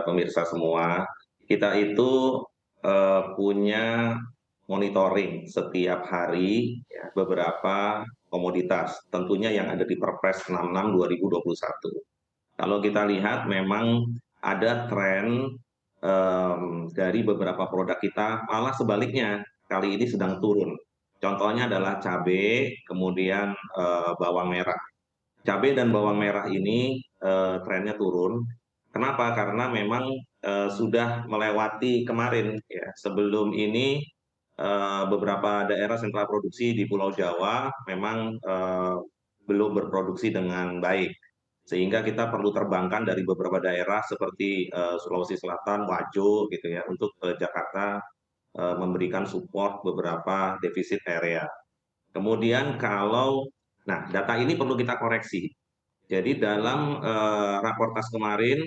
pemirsa semua, kita itu punya monitoring setiap hari ya, beberapa komoditas, tentunya yang ada di Perpres 66 2021. Kalau kita lihat memang ada tren dari beberapa produk kita, malah sebaliknya kali ini sedang turun. Contohnya adalah cabai, kemudian bawang merah. Cabai dan bawang merah ini trennya turun. Kenapa? Karena memang sudah melewati kemarin ya. Sebelum ini beberapa daerah sentra produksi di Pulau Jawa memang belum berproduksi dengan baik. Sehingga kita perlu terbangkan dari beberapa daerah seperti Sulawesi Selatan, Wajo gitu ya, untuk Jakarta memberikan support beberapa defisit area. Kemudian nah data ini perlu kita koreksi. Jadi dalam rakortas kemarin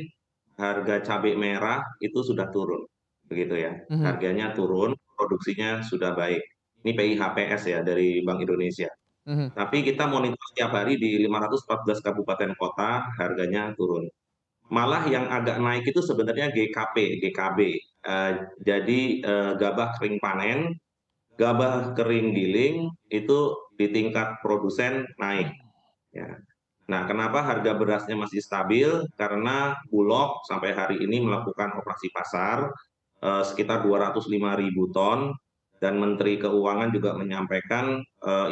harga cabai merah itu sudah turun, begitu ya. Mhm, Harganya turun, produksinya sudah baik. Ini PIHPS ya dari Bank Indonesia. mhm. Tapi kita monitor setiap hari di 514 kabupaten kota harganya turun. Malah yang agak naik itu sebenarnya GKB. Jadi gabah kering panen, gabah kering giling itu di tingkat produsen naik ya. Nah, kenapa harga berasnya masih stabil? Karena Bulog sampai hari ini melakukan operasi pasar sekitar 205.000 ton dan Menteri Keuangan juga menyampaikan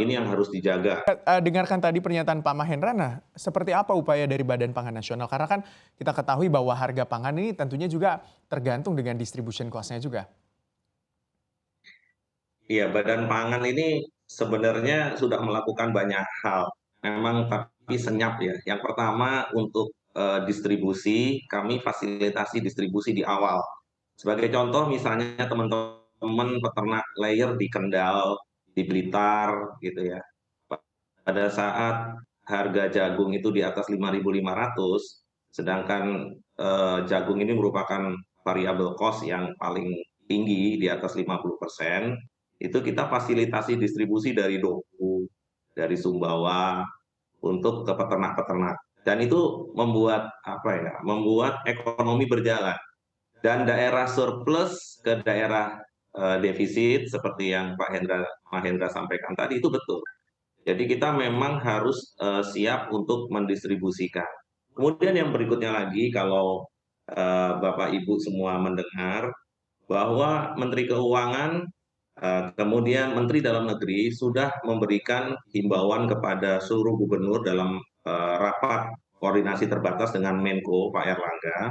ini yang harus dijaga. Dengarkan tadi pernyataan Pak Mahendra, nah seperti apa upaya dari Badan Pangan Nasional? Karena kan kita ketahui bahwa harga pangan ini tentunya juga tergantung dengan distribution cost-nya juga. Iya, Badan Pangan ini sebenarnya sudah melakukan banyak hal. Memang tapi senyap ya. Yang pertama untuk distribusi, kami fasilitasi distribusi di awal. Sebagai contoh misalnya teman-teman peternak layer di Kendal, di Blitar gitu ya. Pada saat harga jagung itu di atas 5.500, sedangkan jagung ini merupakan variabel cost yang paling tinggi di atas 50%, itu kita fasilitasi distribusi dari Doku, dari Sumbawa untuk ke peternak-peternak. Dan itu membuat apa ya? Membuat ekonomi berjalan. Dan daerah surplus ke daerah defisit seperti yang Mahendra sampaikan tadi itu betul. Jadi kita memang harus siap untuk mendistribusikan. Kemudian yang berikutnya lagi kalau Bapak Ibu semua mendengar bahwa Menteri Keuangan kemudian Menteri Dalam Negeri sudah memberikan himbauan kepada seluruh gubernur dalam rapat koordinasi terbatas dengan Menko Pak Erlangga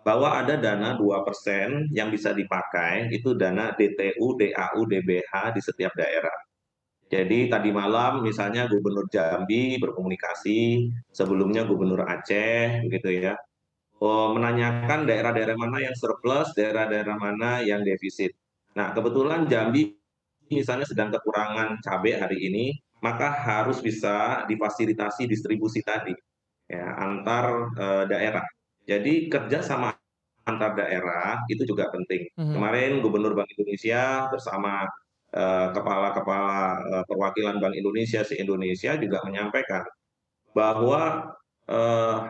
bahwa ada dana 2% yang bisa dipakai, itu dana DTU, DAU, DBH di setiap daerah. Jadi tadi malam misalnya Gubernur Jambi berkomunikasi, sebelumnya Gubernur Aceh, begitu ya, menanyakan daerah-daerah mana yang surplus, daerah-daerah mana yang defisit. Nah, kebetulan Jambi misalnya sedang kekurangan cabai hari ini, maka harus bisa difasilitasi distribusi tadi ya antar daerah. Jadi kerja sama antar daerah itu juga penting. Mhm. Kemarin Gubernur Bank Indonesia bersama kepala-kepala perwakilan Bank Indonesia se-Indonesia juga menyampaikan bahwa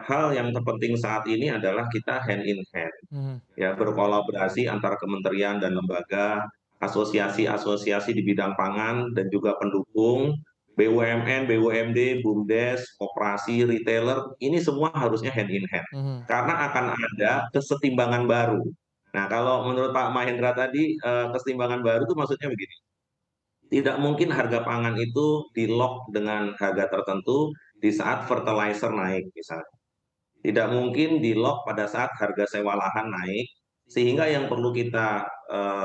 hal yang terpenting saat ini adalah kita hand in hand, Mhm. ya berkolaborasi antara kementerian dan lembaga, asosiasi-asosiasi di bidang pangan dan juga pendukung, BUMN, BUMD, BUMDes, koperasi, retailer, ini semua harusnya hand in hand. Mhm. Karena akan ada kesetimbangan baru. Nah, kalau menurut Pak Mahendra tadi, kesetimbangan baru itu maksudnya begini, tidak mungkin harga pangan itu di-lock dengan harga tertentu di saat fertilizer naik misalnya. Tidak mungkin di-lock pada saat harga sewa lahan naik, sehingga yang perlu kita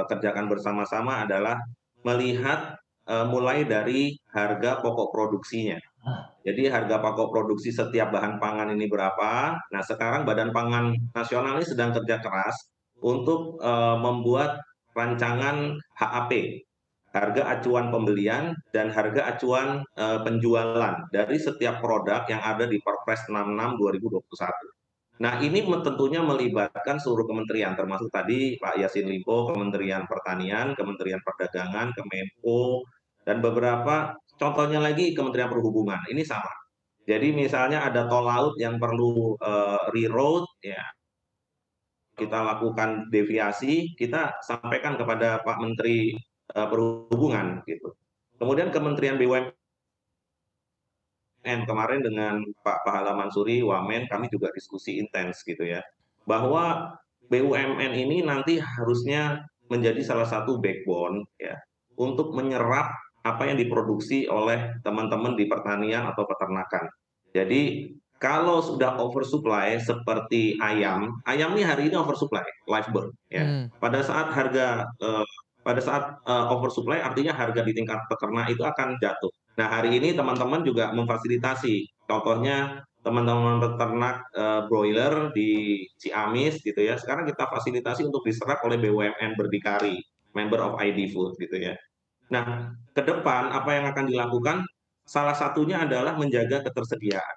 kerjakan bersama-sama adalah melihat mulai dari harga pokok produksinya. Jadi harga pokok produksi setiap bahan pangan ini berapa. Nah, sekarang Badan Pangan Nasional ini sedang kerja keras untuk membuat rancangan HAP, harga acuan pembelian dan harga acuan penjualan dari setiap produk yang ada di Perpres 66 2021. Nah, ini tentunya melibatkan seluruh kementerian, termasuk tadi Pak Yassin Limpo, Kementerian Pertanian, Kementerian Perdagangan, Kemenko, dan beberapa contohnya lagi Kementerian Perhubungan. Ini sama. Jadi misalnya ada tol laut yang perlu reroute, ya kita lakukan deviasi, kita sampaikan kepada Pak Menteri Perhubungan gitu. Kemudian Kementerian BUMN kemarin dengan Pak Pahala Mansuri, Wamen, kami juga diskusi intens gitu ya, bahwa BUMN ini nanti harusnya menjadi salah satu backbone ya untuk menyerap apa yang diproduksi oleh teman-teman di pertanian atau peternakan. Jadi kalau sudah oversupply seperti ayam, ayam ini hari ini oversupply, live bird ya. Hmm. Pada saat oversupply artinya harga di tingkat peternak itu akan jatuh. Nah, hari ini teman-teman juga memfasilitasi. Contohnya teman-teman peternak broiler di Ciamis gitu ya. Sekarang kita fasilitasi untuk diserap oleh BUMN berdikari, member of ID Food gitu ya. Nah, ke depan apa yang akan dilakukan? Salah satunya adalah menjaga ketersediaan.